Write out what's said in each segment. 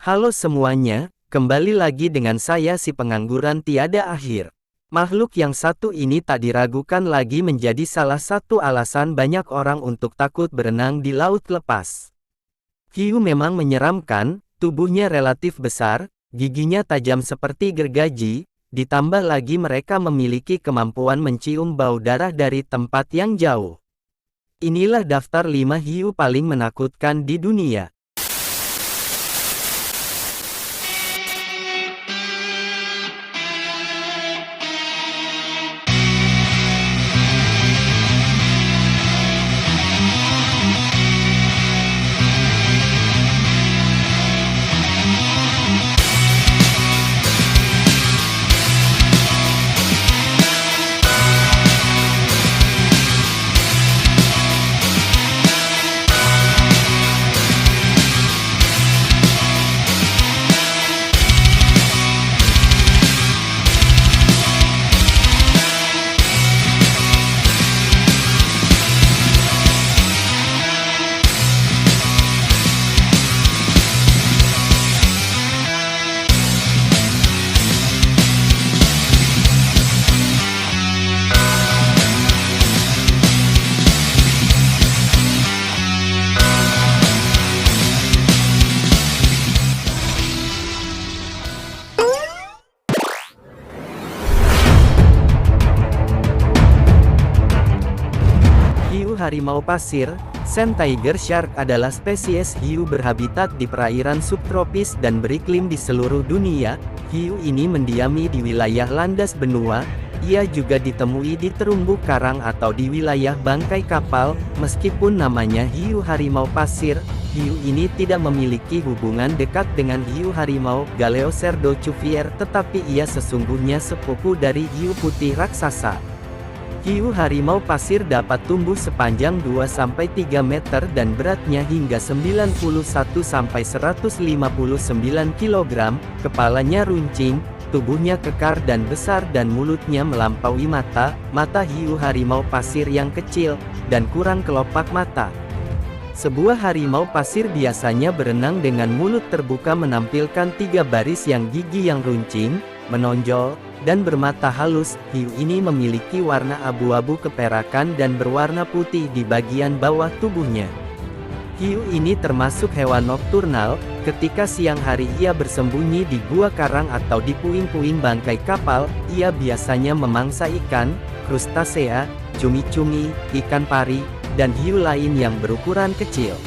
Halo semuanya, kembali lagi dengan saya si pengangguran tiada akhir. Makhluk yang satu ini tak diragukan lagi menjadi salah satu alasan banyak orang untuk takut berenang di laut lepas. Hiu memang menyeramkan, tubuhnya relatif besar, giginya tajam seperti gergaji, ditambah lagi mereka memiliki kemampuan mencium bau darah dari tempat yang jauh. Inilah daftar 5 hiu paling menakutkan di dunia. Hiu harimau pasir, sand tiger shark adalah spesies hiu berhabitat di perairan subtropis dan beriklim di seluruh dunia. Hiu ini mendiami di wilayah landas benua. Ia juga ditemui di terumbu karang atau di wilayah bangkai kapal. Meskipun namanya hiu harimau pasir, hiu ini tidak memiliki hubungan dekat dengan hiu harimau Galeocerdo cuvier, tetapi ia sesungguhnya sepupu dari hiu putih raksasa. Hiu harimau pasir dapat tumbuh sepanjang 2-3 meter dan beratnya hingga 91-159 kg, kepalanya runcing, tubuhnya kekar dan besar dan mulutnya melampaui mata. Mata hiu harimau pasir yang kecil, dan kurang kelopak mata. Sebuah harimau pasir biasanya berenang dengan mulut terbuka menampilkan 3 baris yang gigi yang runcing, menonjol, dan bermata halus. Hiu ini memiliki warna abu-abu keperakan dan berwarna putih di bagian bawah tubuhnya. Hiu ini termasuk hewan nokturnal. Ketika siang hari ia bersembunyi di gua karang atau di puing-puing bangkai kapal. Ia biasanya memangsa ikan, krustasea, cumi-cumi, ikan pari, dan hiu lain yang berukuran kecil.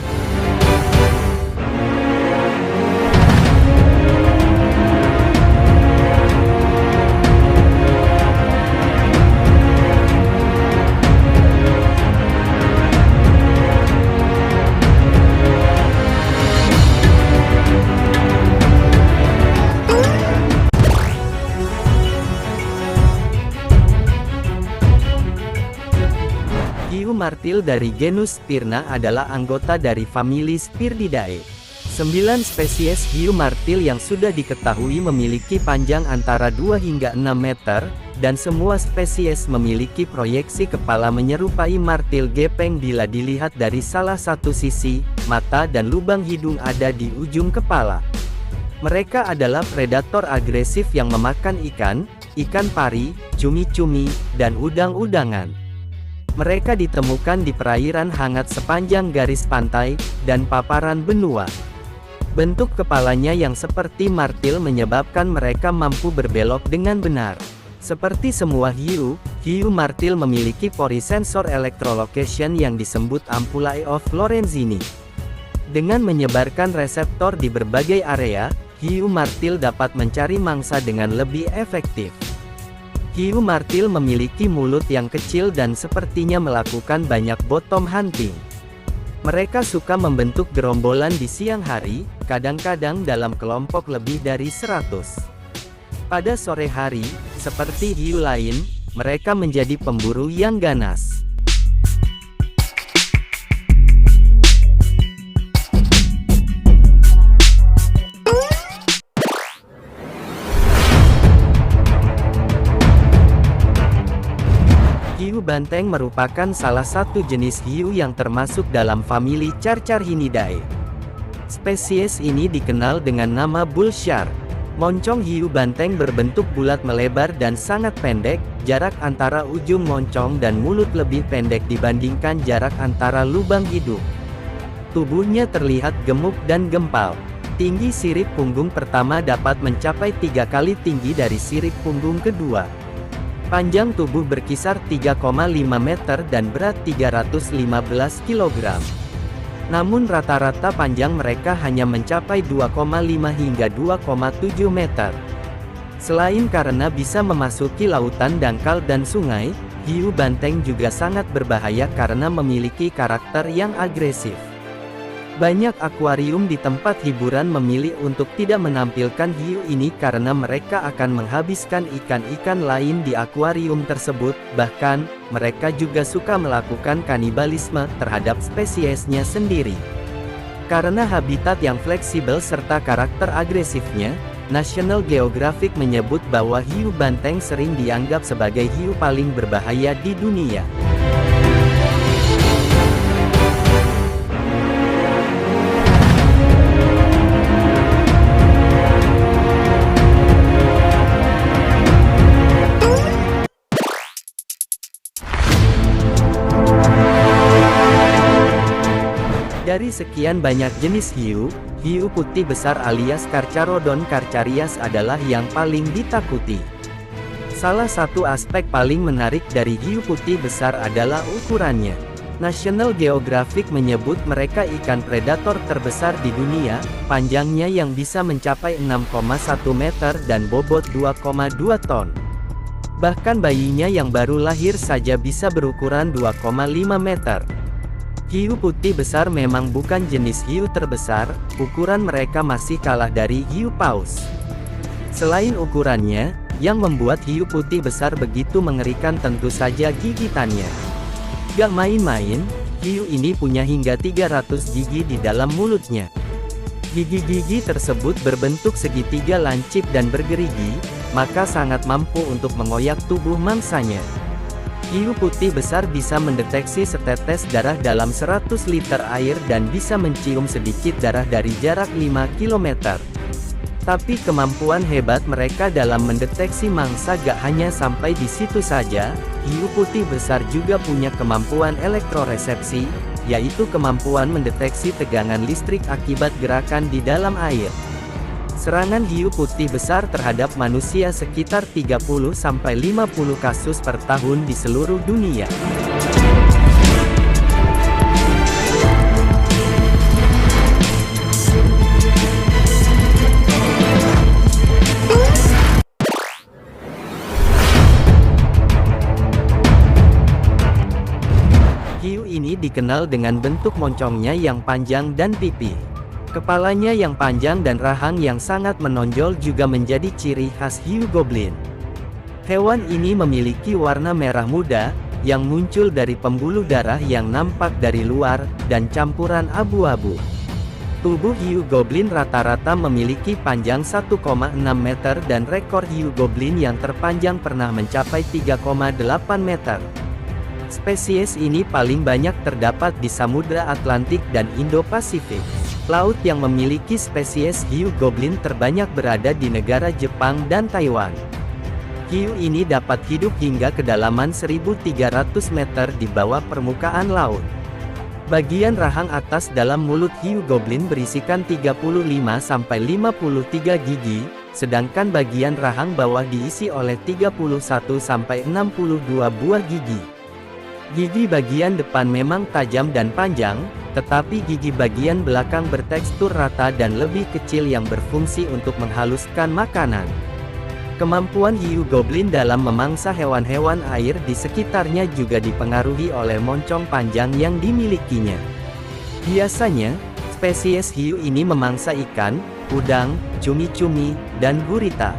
Hiu martil dari genus Spirna adalah anggota dari famili Spiridae. 9 spesies hiu martil yang sudah diketahui memiliki panjang antara 2 hingga 6 meter, dan semua spesies memiliki proyeksi kepala menyerupai martil gepeng bila dilihat dari salah satu sisi. Mata dan lubang hidung ada di ujung kepala. Mereka adalah predator agresif yang memakan ikan, ikan pari, cumi-cumi, dan udang-udangan. Mereka ditemukan di perairan hangat sepanjang garis pantai, dan paparan benua. Bentuk kepalanya yang seperti martil menyebabkan mereka mampu berbelok dengan benar. Seperti semua hiu, hiu martil memiliki pori sensor electrolocation yang disebut ampullae of Lorenzini. Dengan menyebarkan reseptor di berbagai area, hiu martil dapat mencari mangsa dengan lebih efektif. Hiu martil memiliki mulut yang kecil dan sepertinya melakukan banyak bottom hunting. Mereka suka membentuk gerombolan di siang hari, kadang-kadang dalam kelompok lebih dari 100. Pada sore hari, seperti hiu lain, mereka menjadi pemburu yang ganas. Hiu banteng merupakan salah satu jenis hiu yang termasuk dalam famili Carcharhinidae. Spesies ini dikenal dengan nama bull shark. Moncong hiu banteng berbentuk bulat melebar dan sangat pendek, jarak antara ujung moncong dan mulut lebih pendek dibandingkan jarak antara lubang hidung. Tubuhnya terlihat gemuk dan gempal. Tinggi sirip punggung pertama dapat mencapai 3 kali tinggi dari sirip punggung kedua. Panjang tubuh berkisar 3,5 meter dan berat 315 kg. Namun rata-rata panjang mereka hanya mencapai 2,5 hingga 2,7 meter. Selain karena bisa memasuki lautan dangkal dan sungai, hiu banteng juga sangat berbahaya karena memiliki karakter yang agresif. Banyak akuarium di tempat hiburan memilih untuk tidak menampilkan hiu ini karena mereka akan menghabiskan ikan-ikan lain di akuarium tersebut, bahkan, mereka juga suka melakukan kanibalisme terhadap spesiesnya sendiri. Karena habitat yang fleksibel serta karakter agresifnya, National Geographic menyebut bahwa hiu banteng sering dianggap sebagai hiu paling berbahaya di dunia. Dari sekian banyak jenis hiu, hiu putih besar alias Carcharodon carcharias adalah yang paling ditakuti. Salah satu aspek paling menarik dari hiu putih besar adalah ukurannya. National Geographic menyebut mereka ikan predator terbesar di dunia, panjangnya yang bisa mencapai 6,1 meter dan bobot 2,2 ton. Bahkan bayinya yang baru lahir saja bisa berukuran 2,5 meter. Hiu putih besar memang bukan jenis hiu terbesar, ukuran mereka masih kalah dari hiu paus. Selain ukurannya, yang membuat hiu putih besar begitu mengerikan tentu saja gigitannya. Gak main-main, hiu ini punya hingga 300 gigi di dalam mulutnya. Gigi-gigi tersebut berbentuk segitiga lancip dan bergerigi, maka sangat mampu untuk mengoyak tubuh mangsanya. Hiu putih besar bisa mendeteksi setetes darah dalam 100 liter air dan bisa mencium sedikit darah dari jarak 5 km. Tapi kemampuan hebat mereka dalam mendeteksi mangsa gak hanya sampai di situ saja, hiu putih besar juga punya kemampuan elektroresepsi, yaitu kemampuan mendeteksi tegangan listrik akibat gerakan di dalam air. Serangan hiu putih besar terhadap manusia sekitar 30-50 kasus per tahun di seluruh dunia. Hiu ini dikenal dengan bentuk moncongnya yang panjang dan pipih. Kepalanya yang panjang dan rahang yang sangat menonjol juga menjadi ciri khas hiu goblin. Hewan ini memiliki warna merah muda, yang muncul dari pembuluh darah yang nampak dari luar, dan campuran abu-abu. Tubuh hiu goblin rata-rata memiliki panjang 1,6 meter dan rekor hiu goblin yang terpanjang pernah mencapai 3,8 meter. Spesies ini paling banyak terdapat di Samudra Atlantik dan Indo-Pasifik. Laut yang memiliki spesies hiu goblin terbanyak berada di negara Jepang dan Taiwan. Hiu ini dapat hidup hingga kedalaman 1.300 meter di bawah permukaan laut. Bagian rahang atas dalam mulut hiu goblin berisikan 35-53 gigi, sedangkan bagian rahang bawah diisi oleh 31-62 buah gigi. Gigi bagian depan memang tajam dan panjang, tetapi gigi bagian belakang bertekstur rata dan lebih kecil yang berfungsi untuk menghaluskan makanan. Kemampuan hiu goblin dalam memangsa hewan-hewan air di sekitarnya juga dipengaruhi oleh moncong panjang yang dimilikinya. Biasanya, spesies hiu ini memangsa ikan, udang, cumi-cumi, dan gurita.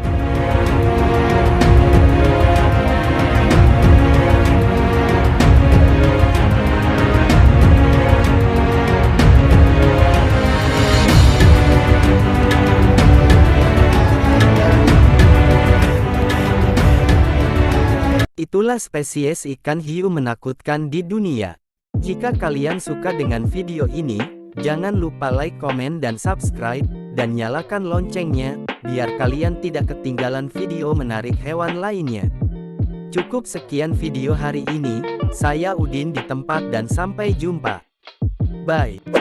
Itulah spesies ikan hiu menakutkan di dunia. Jika kalian suka dengan video ini, Jangan lupa like, komen dan subscribe, dan nyalakan loncengnya, biar kalian tidak ketinggalan video menarik hewan lainnya. Cukup sekian video hari ini, saya Udin di tempat dan sampai jumpa. Bye.